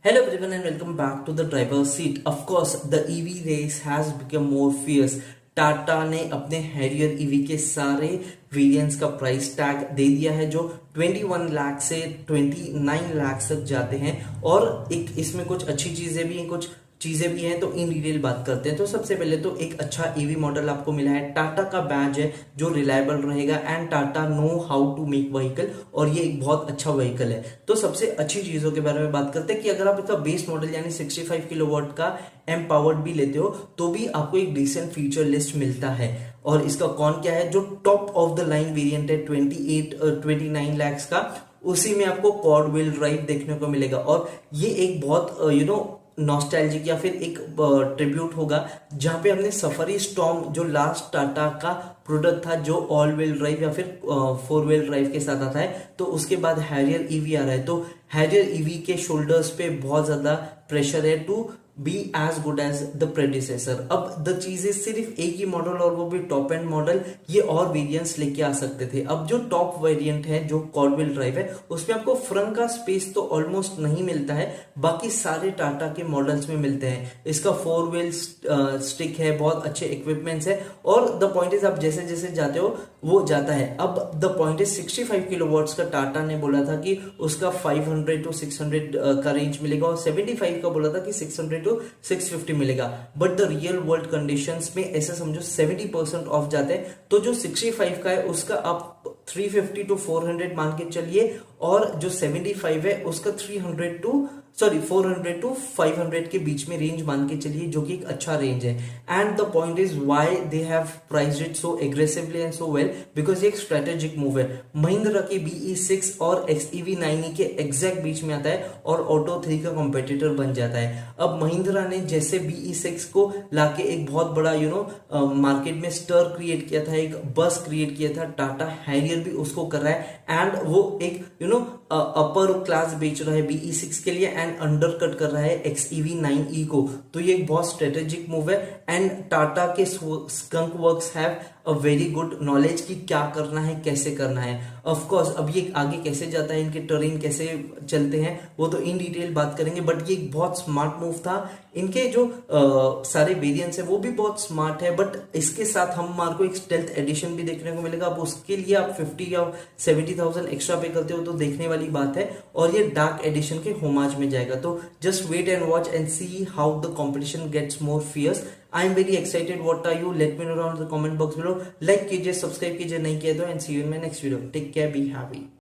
Hello everyone and welcome back to the driver's seat. Of course, the EV race has become more fierce. Tata ने अपने Harrier EV के सारे variants का price tag दे दिया है जो 21 लाख से 29 लाख तक जाते हैं। और एक इसमें कुछ अच्छी चीजें भी हैं, कुछ चीजें भी हैं, तो इन डिटेल बात करते हैं। तो सबसे पहले तो एक अच्छा ईवी मॉडल आपको मिला है, टाटा का बैज है जो रिलायबल रहेगा and Tata know how to make vehicle, और ये एक बहुत अच्छा व्हीकल है। तो सबसे अच्छी चीजों के बारे में बात करते हैं कि अगर आप इसका बेस मॉडल यानी 65 किलोवाट का एम पावर्ड भी लेते हो तो भी आपको एक डिसेंट फीचर लिस्ट मिलता है। और इसका कौन क्या है, जो top of the line variant है 29 लैक्स का, उसी में आपको क्वाड व्हील ड्राइव देखने को मिलेगा। और ये एक बहुत नॉस्टैल्जिक या फिर एक ट्रिब्यूट होगा जहां पे हमने सफारी स्टॉर्म जो लास्ट टाटा का प्रोडक्ट था जो ऑल व्हील ड्राइव या फिर 4 व्हील ड्राइव के साथ आता है, तो उसके बाद हैरियर ईवी आ रहा है। तो हैरियर ईवी के शोल्डर्स पे बहुत ज्यादा प्रेशर है to be as good as the predecessor. अब द चीज है सिर्फ एक ही मॉडल और वो भी टॉप एंड मॉडल, ये और वेरिएंट्स लेके आ सकते थे। अब जो टॉप वेरिएंट है जो क्वाड व्हील ड्राइव है उसमें आपको फ्रंट का स्पेस तो ऑलमोस्ट नहीं मिलता है, बाकी सारे टाटा के मॉडल्स में मिलते हैं। इसका 4 व्हील स्टिक है, बहुत अच्छे इक्विपमेंट्स है। और द पॉइंट इज आप जैसे जैसे जाते हो वो जाता है। अब द पॉइंट इज 65 किलोवाट्स का टाटा ने बोला था कि उसका 500 to 600 का रेंज मिलेगा, और 75 का बोला था कि 600 to 650 मिलेगा। But the real world conditions में ऐसा समझो 70% ऑफ जाते हैं। तो जो 65 का है उसका आप 350 to 400 मान के चलिए, और जो 75 है उसका 400 to 500 के बीच में रेंज मान के चलिए, जो कि एक अच्छा रेंज है। And the point is why they have priced it so aggressively and so well, because ये एक स्ट्रेटेजिक मूव है। महिंद्रा के BE6 और XEV9 के एग्जैक्ट बीच में आता है और ऑटो 3 का कॉम्पिटिटर बन जाता है। अब महिंद्रा ने जैसे BE6 को लाके एक बहुत बड़ा मार्केट में स्टर क्रिएट किया था, एक बस क्रिएट किया था, टाटा हैरियर भी उसको कर रहा है। एंड वो एक अपर क्लास बेच रहा है BE6 के लिए एंड अंडर कट कर रहा है XEV9E को। तो ये एक बहुत स्ट्रेटेजिक मूव है। एंड टाटा के skunk works have a very good knowledge कि क्या करना है, कैसे करना है। ऑफ कोर्स अब ये आगे कैसे जाता है, इनके टर्रेन कैसे चलते हैं, वो तो इन डिटेल बात करेंगे। बट ये एक बहुत स्मार्ट मूव था। इनके जो सारे वेरिएंट्स है वो भी बहुत स्मार्ट है। बट इसके साथ हमारे को एक स्टेल्थ एडिशन भी देखने को मिलेगा। अब उसके लिए आप 50 या 70,000 एक्स्ट्रा पे करते हो तो देखने वाली बात है। और ये डार्क एडिशन के होमाज में जाएगा। तो just wait and watch and see how the competition gets more fierce. I am very excited, what are you? Let me know down in the comment box below. Like कीजिए, subscribe कीजिए नहीं किया तो, and see you in my next video. Take care, be happy.